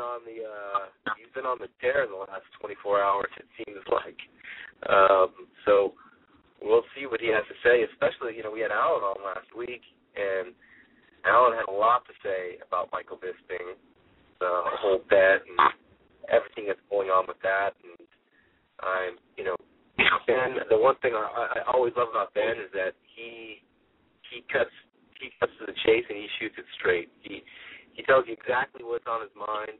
on the tear in the last 24 hours. It seems like. So we'll see what he has to say. Especially, we had Alan on last week, and Alan had a lot to say about Michael Bisping, the whole bet and everything that's going on with that. And Ben, the one thing I always love about Ben is that he cuts to the chase and he shoots it straight. He tells you exactly what's on his mind,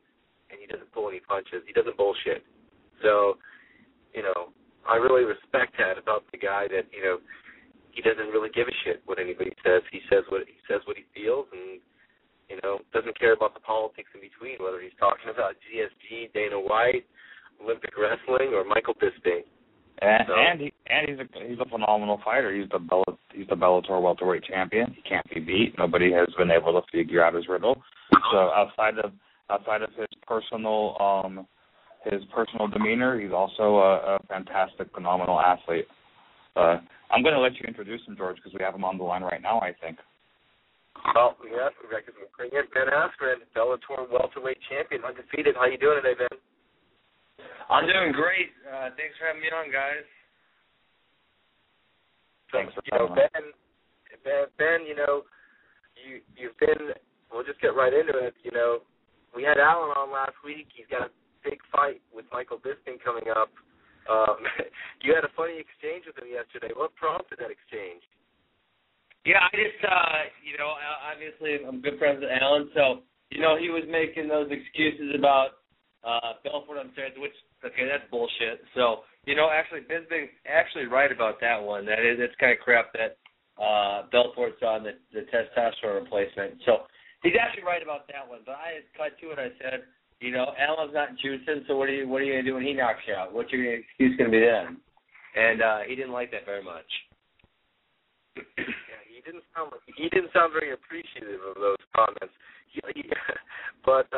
and he doesn't pull any punches. He doesn't bullshit. So, I really respect that about the guy that, he doesn't really give a shit what anybody says. He says what he feels, and doesn't care about the politics in between, whether he's talking about GSG, Dana White, Olympic wrestling, or Michael Bisping. And he's a phenomenal fighter. He's the Bellator welterweight champion. He can't be beat. Nobody has been able to figure out his riddle. So outside of his personal demeanor, he's also a fantastic, phenomenal athlete. I'm going to let you introduce him, George, because we have him on the line right now, I think. Well, yes, we're going to bring in Ben Askren, Bellator welterweight champion, undefeated. How you doing today, Ben? I'm doing great. Thanks for having me on, guys. Thanks for coming. Ben, you've been. We'll just get right into it. We had Alan on last week. He's got a big fight with Michael Bisping coming up. You had a funny exchange with him yesterday. What prompted that exchange? Yeah, I just, obviously I'm good friends with Alan, so, he was making those excuses about Belfort on Saturday, which, okay, that's bullshit. So, actually, Bisping's actually right about that one. It's kind of crap that Belfort's on the testosterone replacement. So, he's actually right about that one. But I just cut to it. I said, Alan's not juicing, so what are you going to do when he knocks you out? What's your excuse going to be then? And he didn't like that very much. Yeah, he didn't sound very appreciative of those comments. But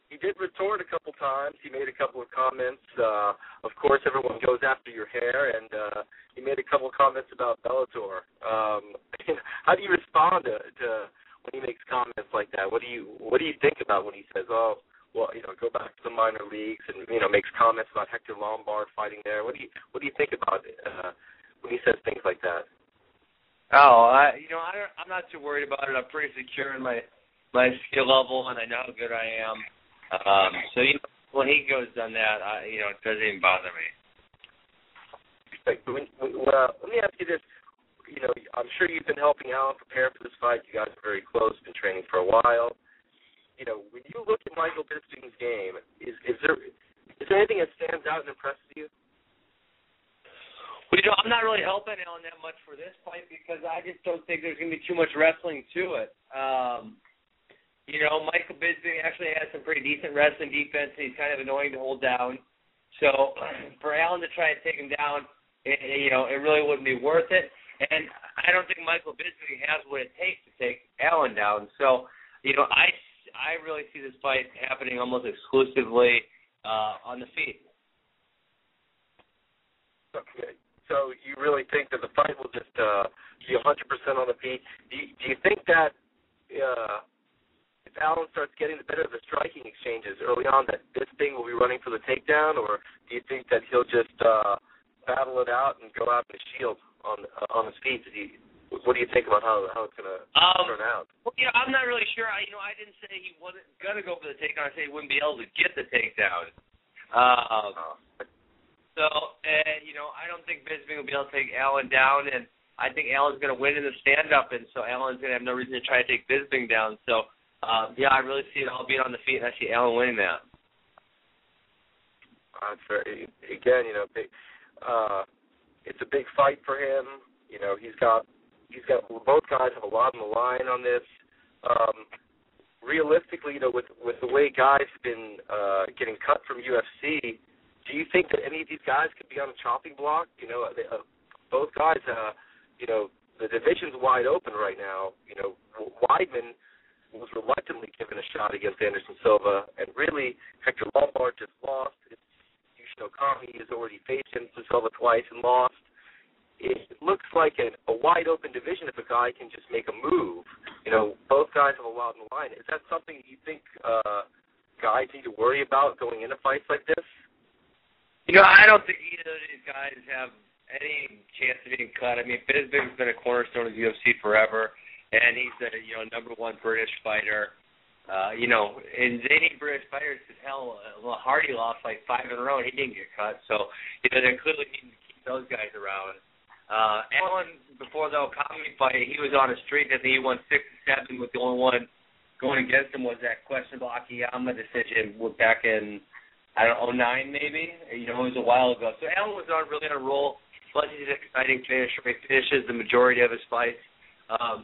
he did retort a couple times. He made a couple of comments. Of course, everyone goes after your hair, and he made a couple of comments about Bellator. How do you respond to when he makes comments like that? What do you think about when he says, "Oh, well, go back to the minor leagues," and makes comments about Hector Lombard fighting there? What do you think about it when he says things like that? Oh, I'm not too worried about it. I'm pretty secure in my skill level, and I know how good I am. So when he goes on that, it doesn't even bother me. Let me ask you this. I'm sure you've been helping Alan prepare for this fight. You guys are very close, been training for a while. When you look at Michael Bisping's game, is there anything that stands out and impresses you? Well, I'm not really helping Alan that much for this fight because I just don't think there's going to be too much wrestling to it. Michael Bisping actually has some pretty decent wrestling defense, and he's kind of annoying to hold down. So for Alan to try and take him down, it really wouldn't be worth it. And I don't think Michael Bisping has what it takes to take Alan down. So, I really see this fight happening almost exclusively on the feet. Okay. So you really think that the fight will just be 100% on the feet? Do you think that if Alan starts getting the better of the striking exchanges early on, that Bisping will be running for the takedown, or do you think that he'll just battle it out and go out in the shield on his feet? What do you think about how it's going to turn out? Well, I'm not really sure. I didn't say he wasn't going to go for the takedown. I said he wouldn't be able to get the takedown. So, I don't think Bisping will be able to take Alan down, and I think Alan's going to win in the stand-up, and so Alan's going to have no reason to try to take Bisping down. So, I really see it all being on the feet, and I see Alan winning that. That's very, again, it's a big fight for him. He's got both guys have a lot on the line on this. Realistically, with the way guys have been getting cut from UFC, do you think that any of these guys could be on a chopping block? Both guys, the division's wide open right now. Weidman was reluctantly given a shot against Anderson Silva, and really Hector Lombard just lost. Yushin Okami has already faced Anderson Silva twice and lost. It looks like a wide open division if a guy can just make a move. Both guys have a lot on the line. Is that something you think guys need to worry about going into fights like this? I don't think either of these guys have any chance of being cut. I mean, Bisping's been a cornerstone of the UFC forever, and he's the number one British fighter. And they need British fighters because hell, Hardy lost like 5 in a row and he didn't get cut. So they're clearly needing to keep those guys around. Allen, before the Okami fight, he was on a streak. I think he won 6 or 7, with the only one going against him was that questionable Akiyama decision back in, I don't know, 2009 maybe. It was a while ago. So Allen was really on a roll. Plus he's an exciting finisher. He finishes the majority of his fights.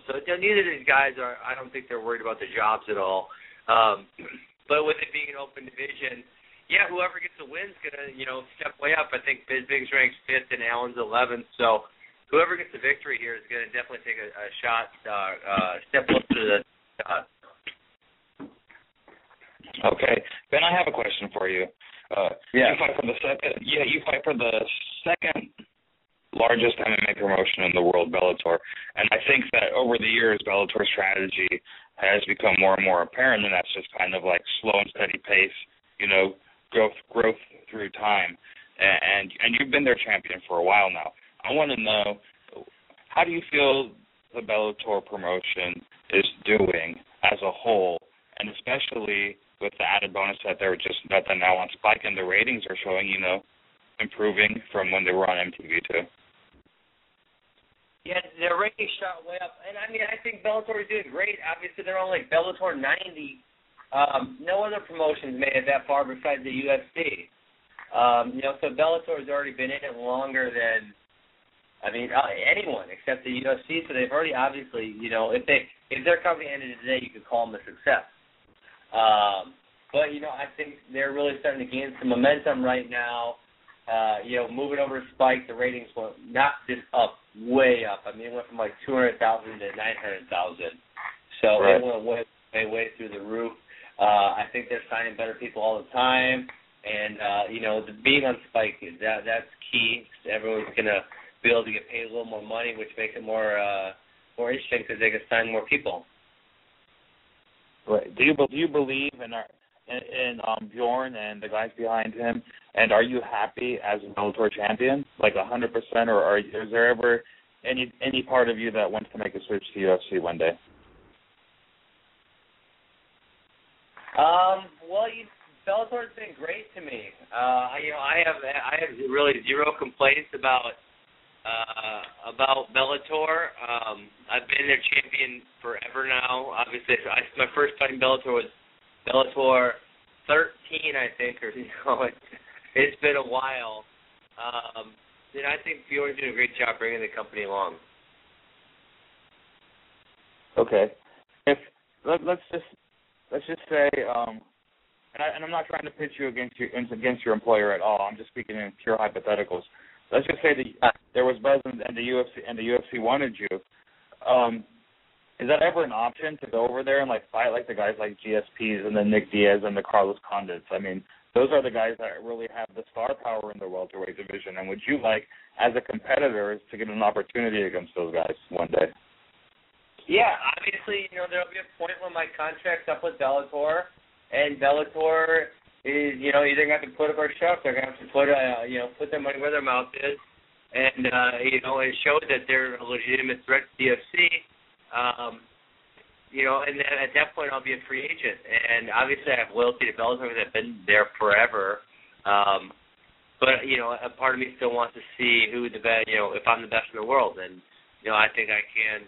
So neither of these guys I don't think they're worried about the jobs at all. But with it being an open division, whoever gets the win's going to, step way up. I think Bisping's ranked 5th and Allen's 11th. So whoever gets the victory here is going to definitely take a shot, step up to the shot. Okay. Ben, I have a question for you. You fight for the second. Yeah, you fight for the second largest MMA promotion in the world, Bellator. And I think that over the years, Bellator's strategy has become more and more apparent, and that's just kind of like slow and steady pace, growth through time. And you've been their champion for a while now. I want to know, how do you feel the Bellator promotion is doing as a whole, and especially with the added bonus that they're now on Spike, and the ratings are showing, improving from when they were on MTV too. Yeah, their ratings shot way up, and I think Bellator is doing great. Obviously, they're on like Bellator 90. No other promotions made it that far besides the UFC. So Bellator has already been in it longer than, anyone except the UFC. So they've already obviously, if their company ended today, you could call them a success. But I think they're really starting to gain some momentum right now. Moving over to Spike, the ratings went not just up, way up. It went from like 200,000 to 900,000. So right. It went way through the roof. I think they're signing better people all the time, and the being on Spike that's key. Everyone's gonna be able to get paid a little more money, which makes it more interesting because they can sign more people. Right. Do you believe in Bjorn and the guys behind him? And are you happy as a Bellator champion, like 100%, or is there ever any part of you that wants to make a switch to UFC one day? Bellator's been great to me. I have really zero complaints about Bellator. I've been their champion forever now. Obviously, my first fight in Bellator was Bellator 13, I think, or it's been a while. I think Bjorn's doing a great job bringing the company along. Okay. Let's just say, and I'm not trying to pitch you against your employer at all. I'm just speaking in pure hypotheticals. Let's just say that there was buzz and the UFC wanted you. Is that ever an option to go over there and fight like the guys like GSPs and the Nick Diaz and the Carlos Condits? Those are the guys that really have the star power in the welterweight division. And would you as a competitor, to get an opportunity against those guys one day? Yeah, obviously, there'll be a point when my contract's up with Bellator, and Bellator is, either going to have to put up or shut up. They're going to have to put their money where their mouth is, and it shows that they're a legitimate threat to the UFC. And then at that point I'll be a free agent. And obviously I have loyalty to Bellator because I've been there forever. But a part of me still wants to see who the best, if I'm the best in the world. And I think I can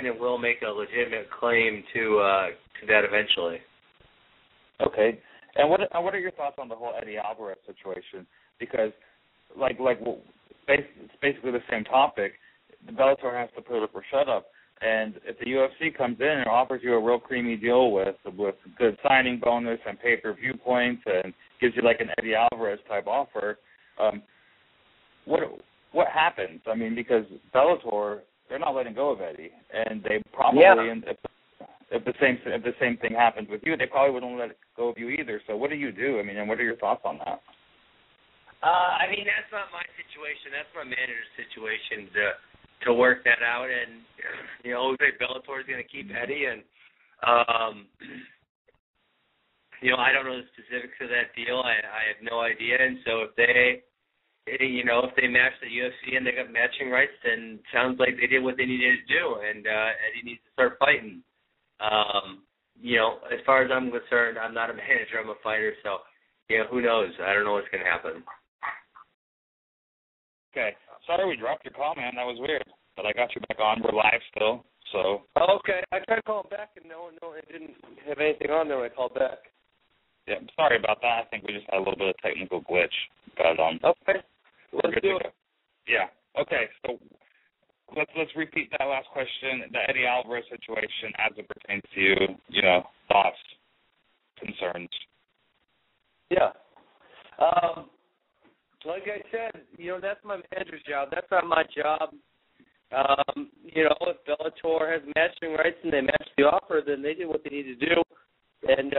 and will make a legitimate claim to that eventually. Okay. And what are your thoughts on the whole Eddie Alvarez situation? Because it's basically the same topic. The Bellator has to put up or shut up. And if the UFC comes in and offers you a real creamy deal with good signing bonus and pay-per-view points and gives you an Eddie Alvarez type offer, what happens? Because Bellator, they're not letting go of Eddie, and they probably, if the same thing happens with you, they probably wouldn't let go of you either. So what do you do? And what are your thoughts on that? That's not my situation. That's my manager's situation to work that out, and Bellator is going to keep Eddie, and I don't know the specifics of that deal. I have no idea. And so if they match the UFC and they got matching rights, then it sounds like they did what they needed to do, and Eddie needs to start fighting. As far as I'm concerned, I'm not a manager, I'm a fighter, so, who knows? I don't know what's going to happen. Okay. Sorry we dropped your call, man. That was weird. But I got you back on. We're live still, so. Oh, okay. I tried calling back, and no, it didn't have anything on there when I called back. Yeah, sorry about that. I think we just had a little bit of technical glitch. But okay. Let's do it. Yeah. Okay. So let's repeat that last question. The Eddie Alvarez situation as it pertains to you. Thoughts, concerns. Yeah. Like I said, that's my manager's job. That's not my job. If Bellator has matching rights and they match the offer, then they did what they need to do, and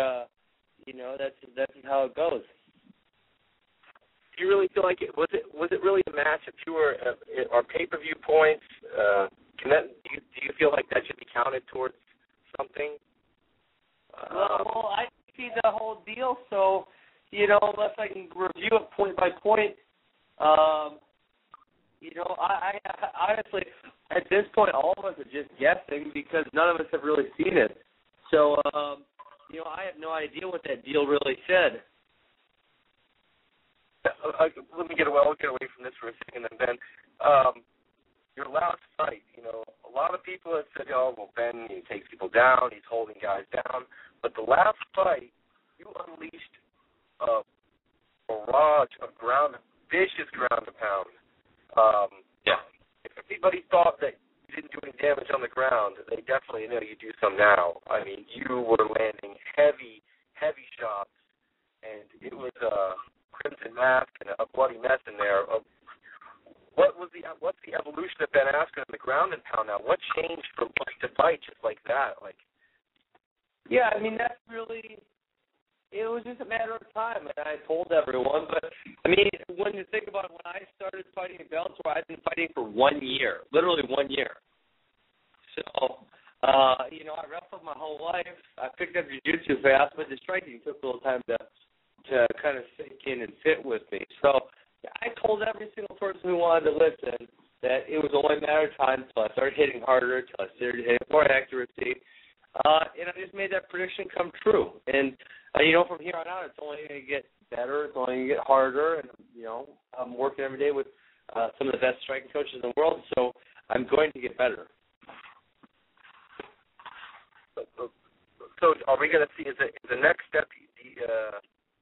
that's how it goes. Do you really feel like it was really a match? If you were are pay-per-view points, do you feel like that should be counted towards something? Well, I see the whole deal, so unless I can review it point by point, I honestly, at this point, all of us are just guessing because none of us have really seen it. So, I have no idea what that deal really said. Let me get away from this for a second, and Ben, your last fight, a lot of people have said, Ben, he takes people down, he's holding guys down, but the last fight, you unleashed a barrage of vicious ground and pound. If anybody thought that you didn't do any damage on the ground, they definitely know you do some now. I mean, you were landing heavy shots, and it was a crimson mask and a bloody mess in there. What's the evolution of Ben Askren in the ground and pound now? What changed from fight to fight just like that? Yeah, I mean, that's really. It was just a matter of time, and I told everyone. But, I mean, when you think about it, when I started fighting in Bellator, I've been fighting for 1 year, literally 1 year. So, I wrestled my whole life. I picked up jiu-jitsu fast, but the striking took a little time to kind of sink in and fit with me. So I told every single person who wanted to listen that it was only a matter of time until I started hitting harder, until I started hitting more accuracy. And I just made that prediction come true. And, from here on out, it's only going to get better. It's only going to get harder. And, I'm working every day with some of the best striking coaches in the world, so I'm going to get better. So are we going to see, is the next step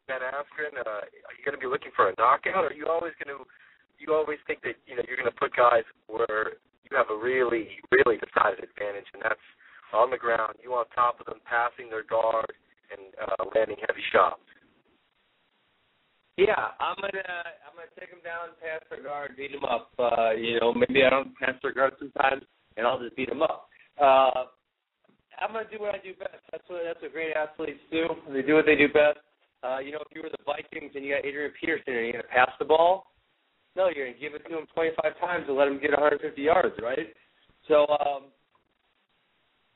Ben Askren, are you going to be looking for a knockout, or are you always think that, you're going to put guys where you have a really, really decided advantage, and that's on the ground, you on top of them, passing their guard, and landing heavy shots? Yeah, I'm gonna take them down, pass their guard, beat them up. Maybe I don't pass their guard sometimes, and I'll just beat them up. I'm gonna do what I do best. That's what great athletes do. They do what they do best. If you were the Vikings and you got Adrian Peterson, are you gonna pass the ball? No, you're gonna give it to him 25 times and let him get 150 yards, right? So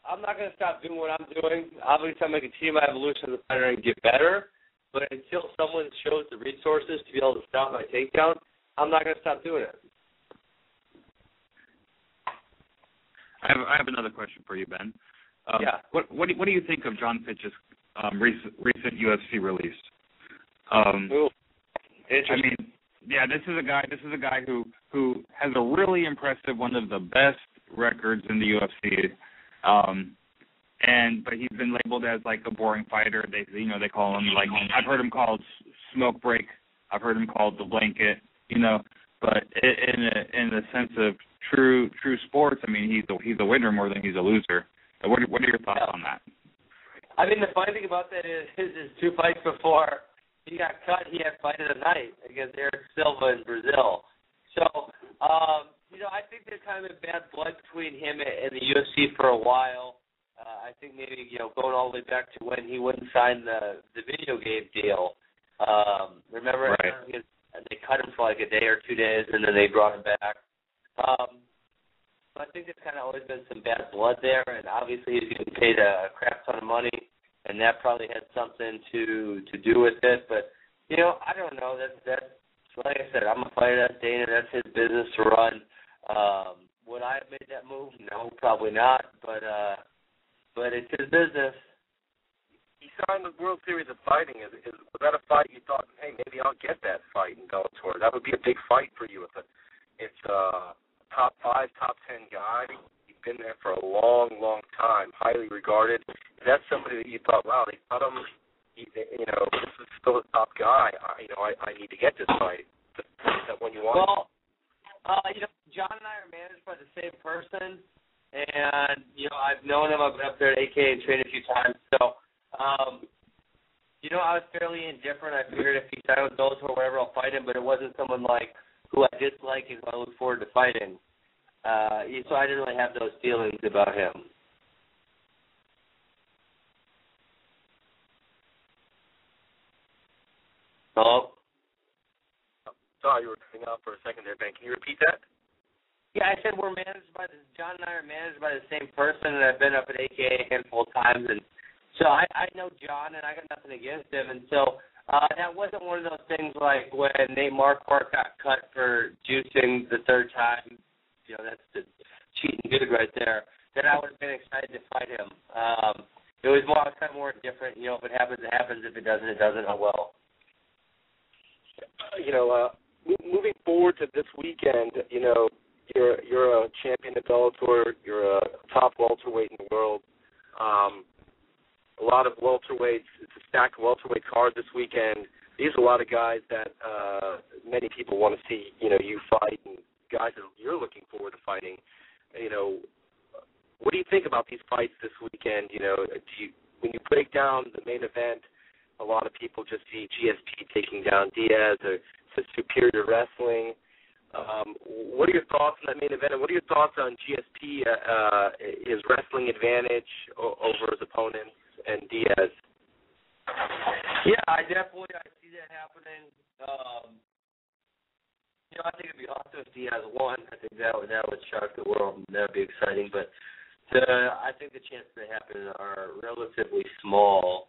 I'm not gonna stop doing what I'm doing. Obviously, I'm gonna continue my evolution as a fighter and get better. But until someone shows the resources to be able to stop my takedown, I'm not going to stop doing it. I have another question for you, Ben. Yeah. What do you think of John Fitch's recent UFC release? Interesting. This is a guy who has a really impressive, one of the best records in the UFC. But he's been labeled as like a boring fighter. They call him, like, I've heard him called smoke break. I've heard him called the blanket. But in the sense of true sports, I mean, he's a winner more than he's a loser. What are your thoughts on that? I mean, the funny thing about that is his 2 fights before he got cut, he had fight of the night against Eric Silva in Brazil. So, I think there's kind of a bad blood between him and the UFC for a while. I think maybe, going all the way back to when he wouldn't sign the video game deal. Remember, right. They cut him for like a day or 2 days, and then they brought him back. I think there's kind of always been some bad blood there, and obviously he's getting paid a crap ton of money. and that probably had something to do with it. But I don't know. That's like I said, I'm a fighter. That's Dana. That's his business to run. Would I have made that move? No, probably not. But it's his business. He signed the World Series of Fighting. Was that a fight you thought, hey, maybe I'll get that fight in Bellator? That would be a big fight for you. It's a top 5, top 10 guy. He's been there for a long, long time, highly regarded. Is that somebody that you thought, wow, they thought him, this is still a top guy. I need to get this fight. Is that one you want? Well, John and I are managed by the same person, and I've known him. I've been up there at AK and trained a few times. So, I was fairly indifferent. I figured if he signed with Bellator or whatever, I'll fight him. But it wasn't someone like who I dislike and who I look forward to fighting. So I didn't really have those feelings about him. Hello? Sorry, you were cutting out for a second there, Ben. Can you repeat that? Yeah, I said John and I are managed by the same person, and I've been up at AK a handful of times, and so I know John, and I got nothing against him, and so that wasn't one of those things like when Nate Marquardt got cut for juicing the third time. That's the cheating gig right there. That I would have been excited to fight him. It was kind of more indifferent. If it happens, it happens. If it doesn't, it doesn't. Oh well. Moving forward to this weekend, you're a champion at Bellator. You're a top welterweight in the world. A lot of welterweights. It's a stacked welterweight card this weekend. These are a lot of guys that many people want to see. You fight, and guys that you're looking forward to fighting. What do you think about these fights this weekend? When you break down the main event, a lot of people just see GSP taking down Diaz or superior wrestling. What are your thoughts on that main event, and what are your thoughts on GSP, his wrestling advantage over his opponents and Diaz? Yeah, I see that happening. I think it'd be awesome if Diaz won. I think that would shock the world, and that would be exciting. But I think the chances that happen are relatively small.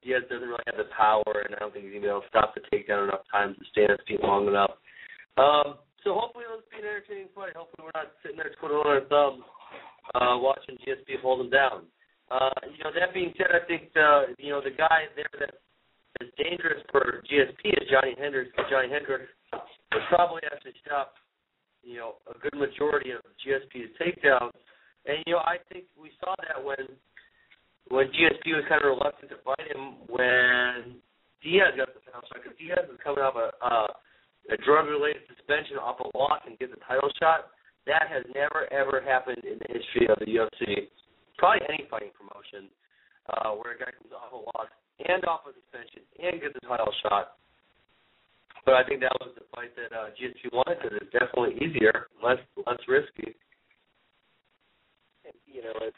Diaz doesn't really have the power, and I don't think he's going to be able to stop the takedown enough times to stand his feet long enough. So hopefully it'll be an entertaining fight. Hopefully we're not sitting there twiddling our thumbs watching GSP hold him down. That being said, I think the guy there that is dangerous for GSP is Johnny Hendricks. Johnny Hendricks would probably have to stop, a good majority of GSP's takedowns. And, I think we saw that when GSP was kind of reluctant to fight him when Diaz got the title shot, because Diaz was coming off a drug-related suspension off a loss and get the title shot. That has never, ever happened in the history of the UFC, probably any fighting promotion, where a guy comes off a loss and off a suspension and gets a title shot. But I think that was the fight that GSP wanted, because it's definitely easier, less risky.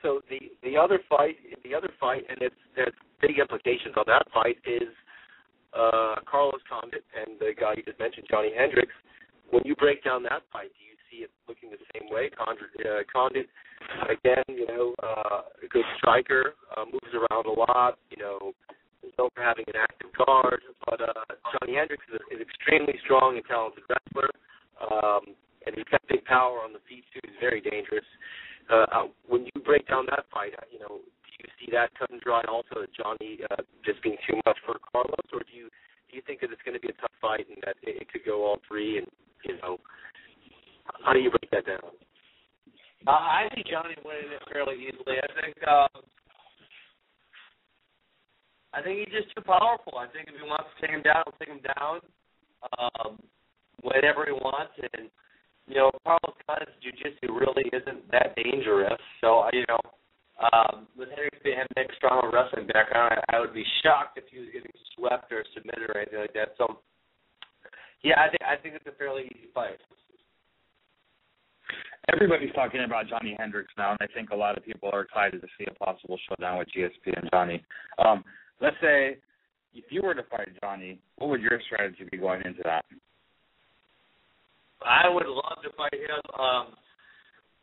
So the other fight, and there's big implications on that fight is Carlos Condit and the guy you just mentioned, Johnny Hendricks. When you break down that fight, do you see it looking the same way? Condit, again, a good striker, moves around a lot, is known for having an active guard, but Johnny Hendricks is extremely strong and talented wrestler, and he's got big power on the feet too. He's very dangerous. When you break down that fight, do you see that cut and dry also, that Johnny just being too much for Carlos, or do you think that it's going to be a tough fight and that it could go all three? And how do you break that down? I think Johnny winning it fairly easily. I think he's just too powerful. I think if he wants to take him down, he'll take him down whenever he wants. And Carlos Condit's jiu-jitsu really isn't that dangerous. So, with Hendricks having a strong wrestling background, I would be shocked if he was getting swept or submitted or anything like that. So, yeah, I think it's a fairly easy fight. Everybody's talking about Johnny Hendricks now, and I think a lot of people are excited to see a possible showdown with GSP and Johnny. Let's say if you were to fight Johnny, what would your strategy be going into that? I would love to fight him.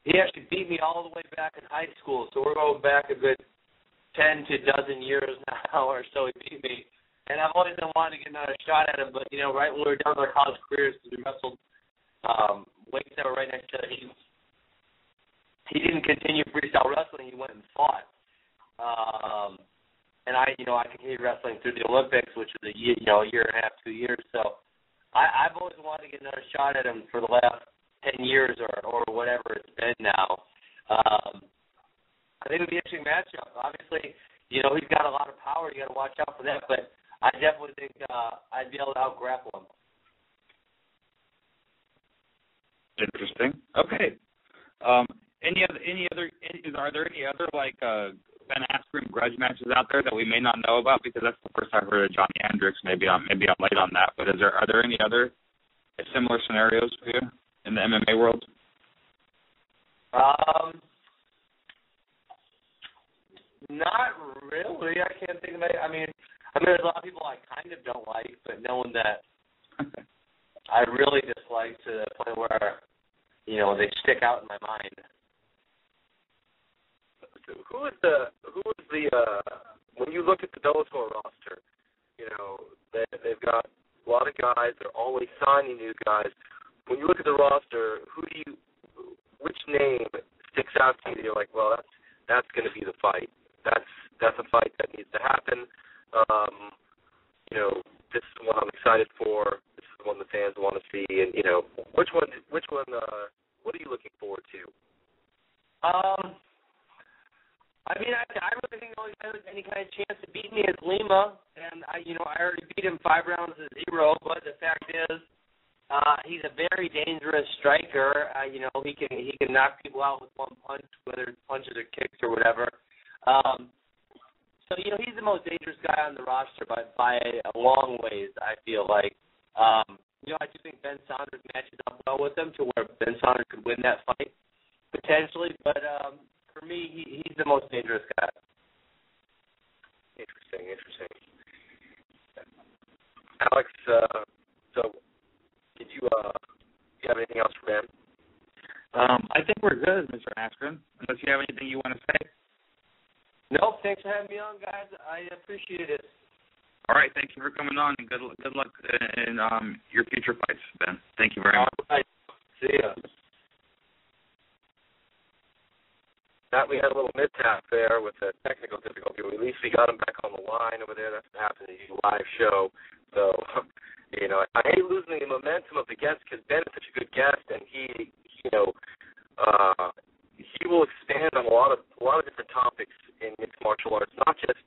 He actually beat me all the way back in high school, so we're going back a good 10 to a dozen years now or so he beat me. And I've always been wanting to get another shot at him, but, you know, right when we were done with our college careers, because we wrestled weights that were right next to each other, he didn't continue freestyle wrestling. He went and fought. And I continued wrestling through the Olympics, which was a year and a half, 2 years. So I've always wanted to get another shot at him for the last 10 years or whatever it's been now. I think it would be an interesting matchup. Obviously, you know, he's got a lot of power. You got to watch out for that. But I definitely think I'd be able to out-grapple him. Interesting. Okay. Are there any other like Ben Askren grudge matches out there that we may not know about? Because that's the first I've heard of Johnny Hendricks. Maybe I'm late on that. But are there any other similar scenarios for you in the MMA world? Not really. I can't think of any. I mean, there's a lot of people I kind of don't like, but no one that I really dislike to the point where, you know, they stick out in my mind. So who is the when you look at the Bellator roster, you know, they've got a lot of guys. They're always signing new guys. When you look at the roster, which name sticks out to you? You're like, well, that's going to be the fight. That's a fight that needs to happen. You know, this is what I'm excited for. This is the one the fans want to see. And you know, which one? What are you looking forward to? I mean, I really think the only guy with any kind of chance to beat me is Lima, and I already beat him 5 rounds to 0. But the fact is, he's a very dangerous striker. You know, he can knock people out with one punch, whether it's punches or kicks or whatever. So you know, he's the most dangerous guy on the roster by a long ways. I feel like. You know, I do think Ben Saunders matches up well with him to where Ben Saunders could win that fight potentially, but. For me, he's the most dangerous guy. Interesting. Alex, so did you have anything else for Ben? I think we're good, Mr. Askren, unless you have anything you want to say. Nope, thanks for having me on, guys. I appreciate it. All right, thank you for coming on, and good luck in your future fights, Ben. Thank you very much. All right. See ya. That we had a little mishap there with the technical difficulty. At least we got him back on the line over there. That's what happens when you do a live show. So, you know, I hate losing the momentum of the guest because Ben is such a good guest, and he will expand on a lot of different topics in mixed martial arts, not just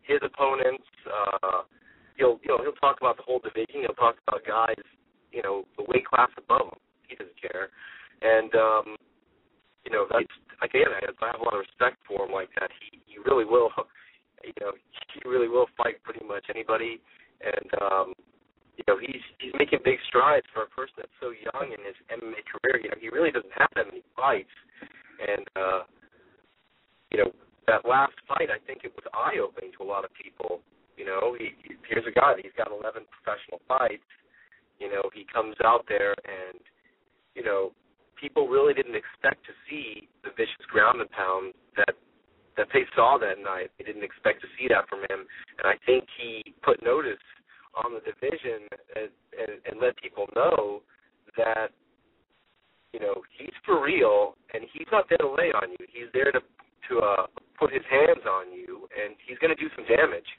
his opponents. He'll talk about the whole division. He'll talk about guys, you know, the weight class above him. He doesn't care, and you know, that's. Again, I have a lot of respect for him like that. He really will, you know, he really will fight pretty much anybody. And, you know, he's making big strides for a person that's so young in his MMA career. You know, he really doesn't have that many fights. And, you know, that last fight, I think it was eye-opening to a lot of people. You know, here's a guy, he's got 11 professional fights. You know, he comes out there and, you know, people really didn't expect to see the vicious ground and pound that they saw that night. They didn't expect to see that from him. And I think he put notice on the division and let people know that, you know, he's for real and he's not there to lay on you. He's there to put his hands on you, and he's going to do some damage.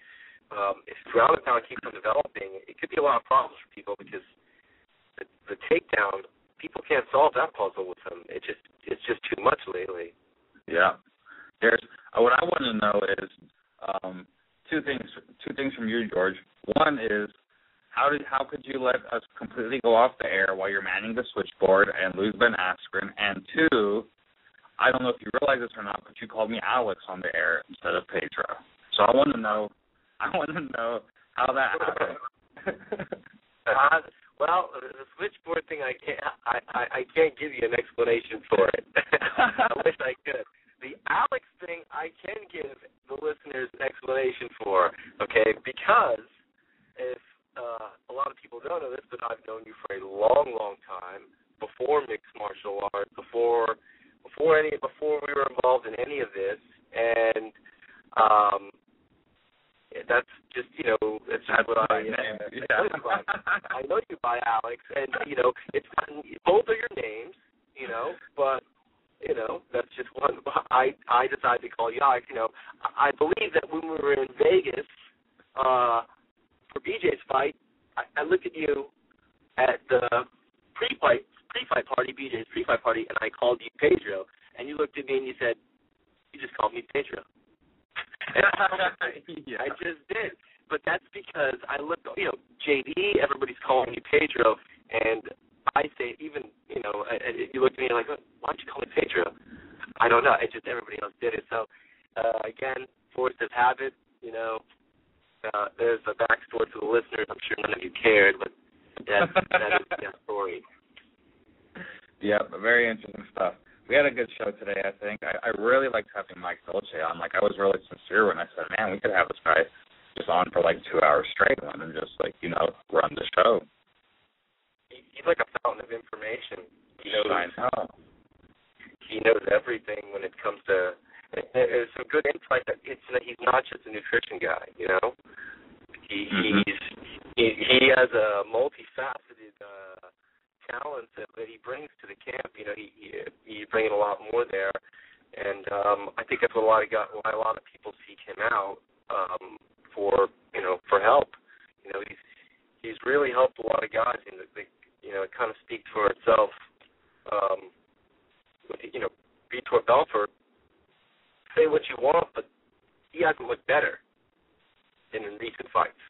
If ground and pound keeps on developing, it could be a lot of problems for people because the takedown, people can't solve that puzzle with him. It's just too much lately. Yeah. What I want to know is two things from you, George. One is how could you let us completely go off the air while you're manning the switchboard and lose Ben Askren? And two, I don't know if you realize this or not, but you called me Alex on the air instead of Pedro. So I want to know how that happened. Well, the switchboard thing, I can't give you an explanation for it. I wish I could. The Alex thing, I can give the listeners an explanation for, okay? Because if a lot of people don't know this, but I've known you for a long, long time, before mixed martial arts, before we were involved in any of this, and That's just, that's what I I know you by Alex, and, it's not, both are your names, but, that's just one. I decided to call you Alex. I believe that when we were in Vegas for BJ's fight, I looked at you at the pre-fight party, BJ's pre-fight party, and I called you Pedro, and you looked at me and you said, you just called me Pedro. Yeah. I just did. But that's because I look, JD, everybody's calling me Pedro, and I say, even, you look at me like, why don't you call me Pedro? I don't know. It's just everybody else did it. So, again, force of habit, there's a backstory to the listeners. I'm sure none of you cared, but that is the story. Yeah, very interesting stuff. We had a good show today, I think. I really liked having Mike Dolce on. I was really sincere when I said, man, we could have this guy just on for 2 hours straight and let him just, run the show. He's like a fountain of information. I know. He knows everything when it comes to. There's some good insight that he's not just a nutrition guy. He has a multifaceted talent that he brings to the camp. He's bringing a lot more there, and I think that's why a lot of people seek him out for help. He's really helped a lot of guys, and it kind of speaks for itself. Vitor Belfort, say what you want, but he hasn't looked better in recent fights.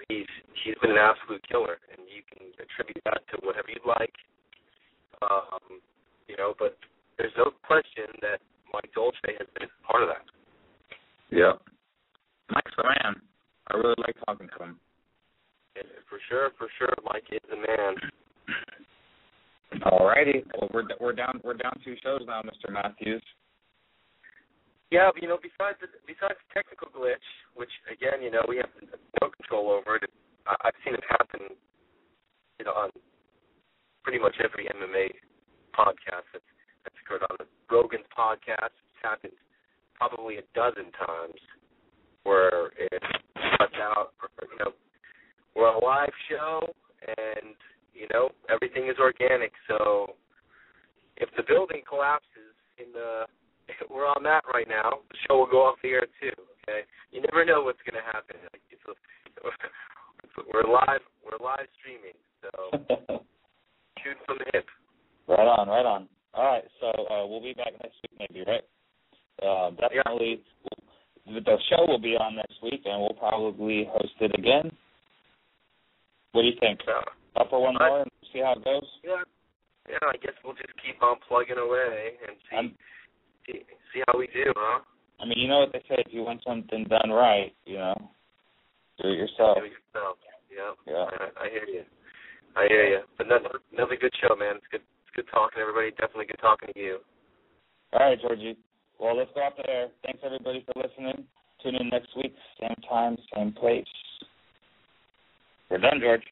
He's been an absolute killer, and you can attribute that to whatever you'd like. But there's no question that Mike Dolce has been part of that. Yeah. Mike's the man. I really like talking to him. Yeah, for sure, Mike is the man. All righty. Well, we're down 2 shows now, Mr. Matthews. Yeah, besides the technical glitch, which again, we have no control over it. I've seen it happen, on pretty much every MMA podcast that's occurred on Rogan's podcast. It's happened probably a dozen times where it cuts out. We're a live show, and everything is organic. So if the building collapses we're on that right now. The show will go off the air too. Okay, you never know what's going to happen. We're live streaming, so shoot from the hip. Right on. All right, so we'll be back next week, maybe, right? Definitely. Yeah. The show will be on next week, and we'll probably host it again. What do you think? Up for one more and see how it goes? Yeah. I guess we'll just keep on plugging away and see how we do, huh? You know what they say, if you want something done right, do it yourself. Do it yourself, yeah. I hear you. But another good show, man. It's good talking to everybody. Definitely good talking to you. All right, Georgie. Well, let's go off the air. Thanks, everybody, for listening. Tune in next week, same time, same place. We're done, George.